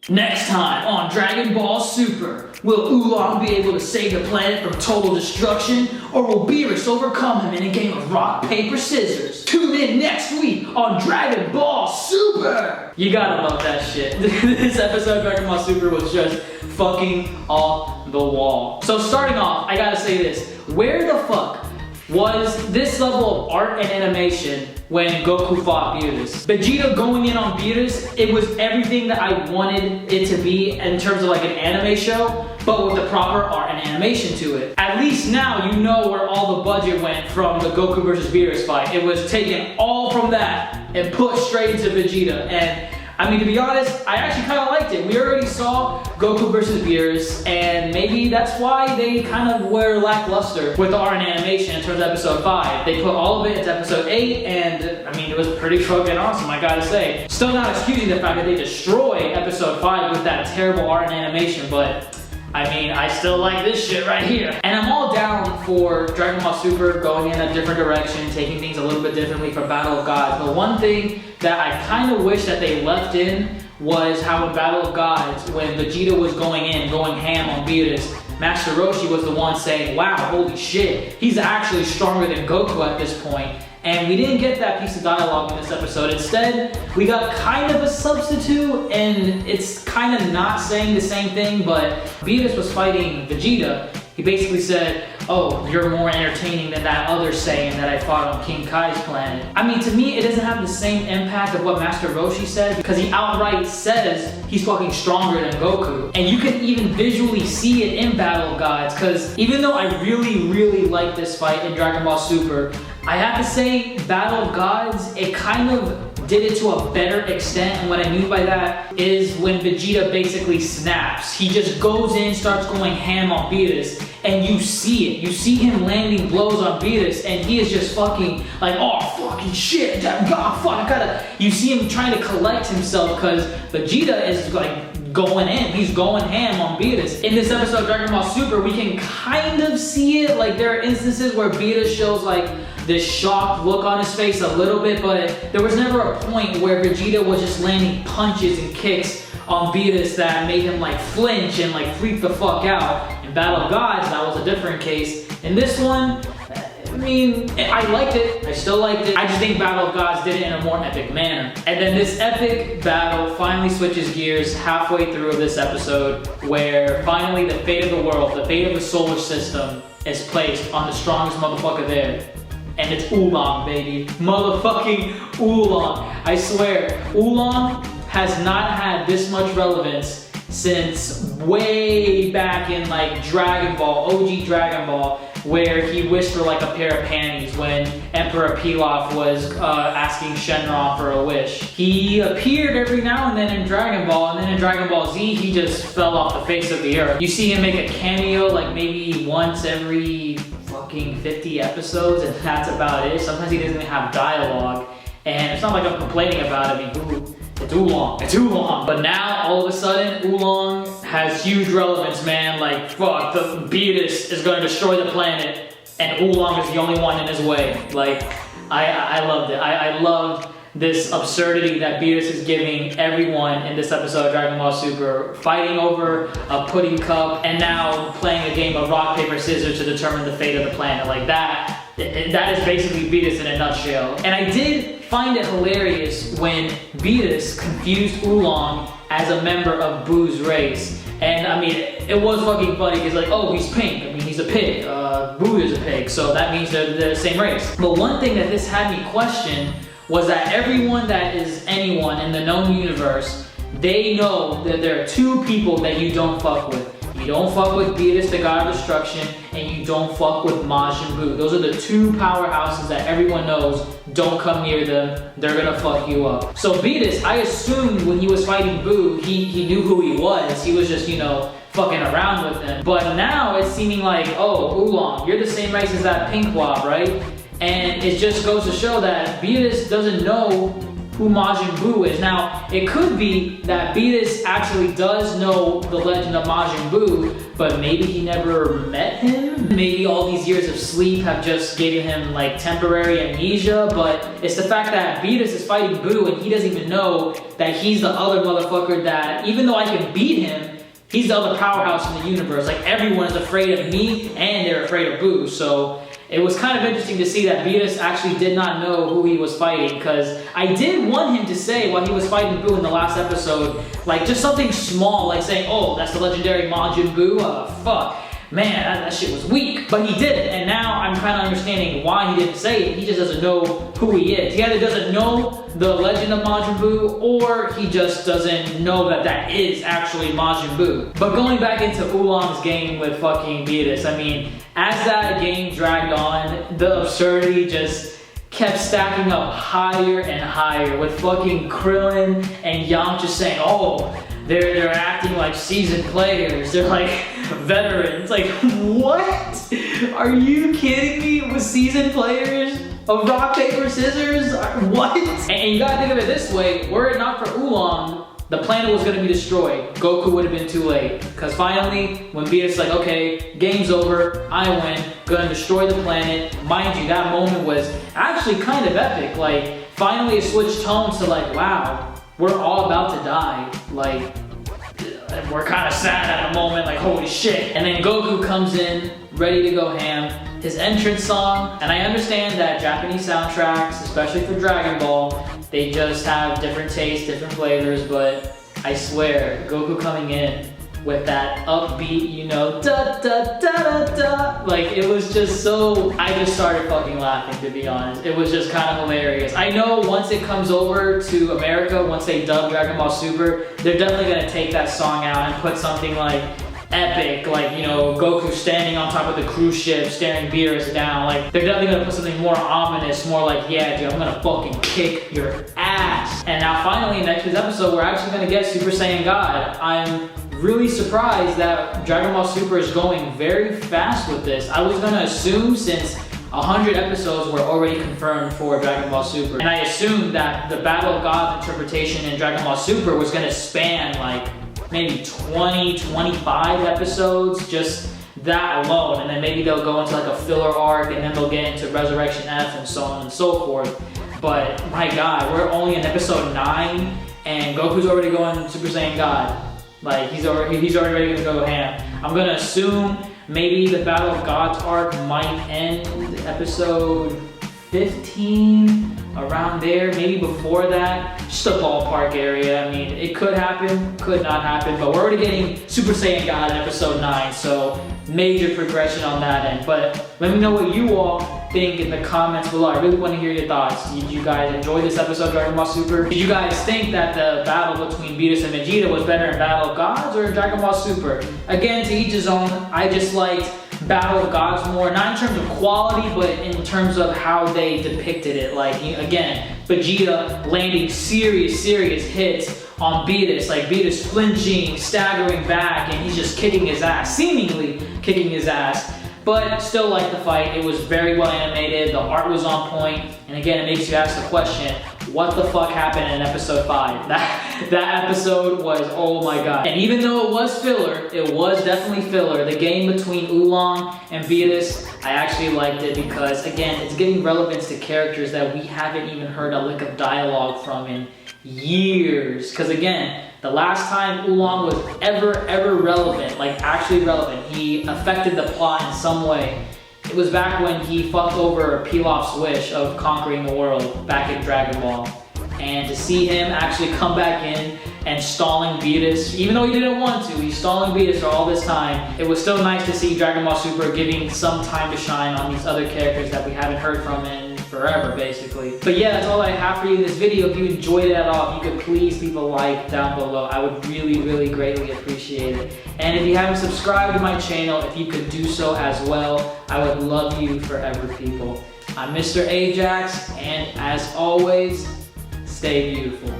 Next time on Dragon Ball Super, will Oolong be able to save the planet from total destruction, or will Beerus overcome him in a game of rock, paper, scissors? Tune in next week on Dragon Ball Super! You gotta love that shit. This episode of Dragon Ball Super was just fucking off the wall. So starting off, I gotta say this. Where the fuck was this level of art and animation when Goku fought Beerus? Vegeta going in on Beerus, it was everything that I wanted it to be in terms of like an anime show, but with the proper art and animation to it. At least now you know where all the budget went from the Goku versus Beerus fight. It was taken all from that and put straight into Vegeta. And I mean, to be honest, I actually kind of liked it. We already saw Goku versus Beerus, and maybe that's why they kind of were lackluster with the art and animation in terms of episode 5. They put all of it into episode 8, and I mean, it was pretty fucking awesome, I gotta say. Still not excusing the fact that they destroy episode 5 with that terrible art and animation, but I mean, I still like this shit right here. And I'm all down for Dragon Ball Super going in a different direction, taking things a little bit differently from Battle of Gods. But one thing that I kind of wish that they left in was how in Battle of Gods, when Vegeta was going ham on Beerus, Master Roshi was the one saying, wow, holy shit, he's actually stronger than Goku at this point. And we didn't get that piece of dialogue in this episode. Instead, we got kind of a substitute, and it's kind of not saying the same thing, but Beerus was fighting Vegeta. He basically said, oh, you're more entertaining than that other Saiyan that I fought on King Kai's planet. I mean, to me, it doesn't have the same impact of what Master Roshi said, because he outright says he's fucking stronger than Goku. And you can even visually see it in Battle of Gods, because even though I really like this fight in Dragon Ball Super, I have to say, Battle of Gods, it kind of did it to a better extent, and what I mean by that is when Vegeta basically snaps. He just goes in, starts going ham on Beerus, and you see it. You see him landing blows on Beerus, and he is just fucking like, oh fucking shit, God, fuck, I gotta. You see him trying to collect himself because Vegeta is like going in. He's going ham on Beerus. In this episode of Dragon Ball Super, we can kind of see it. Like, there are instances where Beerus shows like this shocked look on his face a little bit, but there was never a point where Vegeta was just landing punches and kicks on Beerus that made him like flinch and like freak the fuck out. In Battle of Gods, that was a different case. In this one, I mean, I liked it. I still liked it. I just think Battle of Gods did it in a more epic manner. And then this epic battle finally switches gears halfway through this episode, where finally the fate of the world, the fate of the solar system is placed on the strongest motherfucker there. And it's Oolong, baby. Motherfucking Oolong. I swear, Oolong has not had this much relevance since way back in like Dragon Ball, OG Dragon Ball, where he wished for like a pair of panties when Emperor Pilaf was asking Shenron for a wish. He appeared every now and then in Dragon Ball, and then in Dragon Ball Z, he just fell off the face of the earth. You see him make a cameo like maybe once every fucking 50 episodes, and that's about it. Sometimes he doesn't even have dialogue, and it's not like I'm complaining about it. I mean, it's Oolong. It's Oolong. But now, all of a sudden, Oolong has huge relevance, man. Like, fuck, the Beerus is going to destroy the planet, and Oolong is the only one in his way. Like, I loved it. I loved this absurdity that Beerus is giving everyone in this episode of Dragon Ball Super, fighting over a pudding cup, and now playing a game of rock, paper, scissors to determine the fate of the planet. Like that is basically Beerus in a nutshell. And I did find it hilarious when Beerus confused Oolong as a member of Boo's race. And I mean, it was fucking funny because like, oh, he's pink. I mean, he's a pig. Boo is a pig, so that means they're the same race. But one thing that this had me question was that everyone that is anyone in the known universe, they know that there are two people that you don't fuck with. You don't fuck with Beerus, the God of Destruction, and you don't fuck with Majin Buu. Those are the two powerhouses that everyone knows. Don't come near them, they're gonna fuck you up. So Beerus, I assumed when he was fighting Buu, he knew who he was. He was just, you know, fucking around with him. But now it's seeming like, oh, Oolong, you're the same race as that pink blob, right? And it just goes to show that Beerus doesn't know who Majin Buu is. Now, it could be that Beerus actually does know the legend of Majin Buu, but maybe he never met him. Maybe all these years of sleep have just given him like temporary amnesia, but it's the fact that Beerus is fighting Buu and he doesn't even know that he's the other motherfucker that, even though I can beat him, he's the other powerhouse in the universe. Like, everyone is afraid of me and they're afraid of Buu. So it was kind of interesting to see that Beerus actually did not know who he was fighting, because I did want him to say while he was fighting Buu in the last episode, like just something small, like saying, oh, that's the legendary Majin Buu, fuck. Man, that shit was weak, but he did it, and now I'm kind of understanding why he didn't say it. He just doesn't know who he is. He either doesn't know the legend of Majin Buu, or he just doesn't know that that is actually Majin Buu. But going back into Oolong's game with fucking Beerus, I mean, as that game dragged on, the absurdity just kept stacking up higher and higher, with fucking Krillin and Yamcha saying, oh, they're acting like seasoned players. They're like veterans. Like, what? Are you kidding me? With seasoned players of rock, paper, scissors? What? And you gotta think of it this way. Were it not for Oolong, the planet was gonna be destroyed. Goku would have been too late. Because finally, when Beerus like, okay, game's over, I win, gonna destroy the planet. Mind you, that moment was actually kind of epic. Like, finally it switched tones to like, wow, we're all about to die. Like, we're kind of sad at the moment, like, holy shit. And then Goku comes in, ready to go ham. His entrance song, and I understand that Japanese soundtracks, especially for Dragon Ball, they just have different tastes, different flavors, but I swear, Goku coming in with that upbeat, you know, da da da da da, like, it was just so, I just started fucking laughing, to be honest. It was just kind of hilarious. I know once it comes over to America, once they dub Dragon Ball Super, they're definitely gonna take that song out and put something like epic, like, you know, Goku standing on top of the cruise ship, staring Beerus down. Like, they're definitely gonna put something more ominous, more like, yeah, dude, I'm gonna fucking kick your ass. And now finally in next week's episode, we're actually gonna get Super Saiyan God. I'm really surprised that Dragon Ball Super is going very fast with this. I was gonna assume, since 100 episodes were already confirmed for Dragon Ball Super, and I assumed that the Battle of Gods interpretation in Dragon Ball Super was gonna span like maybe 20, 25 episodes, just that alone, and then maybe they'll go into like a filler arc, and then they'll get into Resurrection F and so on and so forth. But my god, we're only in episode 9, and Goku's already going Super Saiyan God. Like, he's already ready to go ham. I'm gonna assume maybe the Battle of Gods arc might end episode 15, around there, maybe before that. Just a ballpark area. I mean, it could happen, could not happen, but we're already getting Super Saiyan God in episode 9, so major progression on that end. But let me know what you all think in the comments below. I really want to hear your thoughts. Did you guys enjoy this episode of Dragon Ball Super? Did you guys think that the battle between Beerus and Vegeta was better in Battle of Gods or in Dragon Ball Super? Again, to each his own. I just liked Battle of Gods more, not in terms of quality, but in terms of how they depicted it. Like, again, Vegeta landing serious hits on Beerus, like Beerus flinching, staggering back, and he's just kicking his ass, seemingly kicking his ass. But still like the fight. It was very well animated, the art was on point, and again, it makes you ask the question, what the fuck happened in episode 5? That episode was, oh my god. And even though it was filler, it was definitely filler, the game between Oolong and Beerus, I actually liked it because, again, it's giving relevance to characters that we haven't even heard a lick of dialogue from in years. Because again, the last time Oolong was ever relevant, like actually relevant, he affected the plot in some way, it was back when he fucked over Pilaf's wish of conquering the world back in Dragon Ball. And to see him actually come back in and stalling Beerus, even though he didn't want to, he's stalling Beerus for all this time, it was still nice to see Dragon Ball Super giving some time to shine on these other characters that we haven't heard from in forever, basically. But yeah, that's all I have for you in this video. If you enjoyed it at all, if you could please leave a like down below. I would really greatly appreciate it. And if you haven't subscribed to my channel, if you could do so as well, I would love you forever, people. I'm Mr. Ajax, and as always, stay beautiful.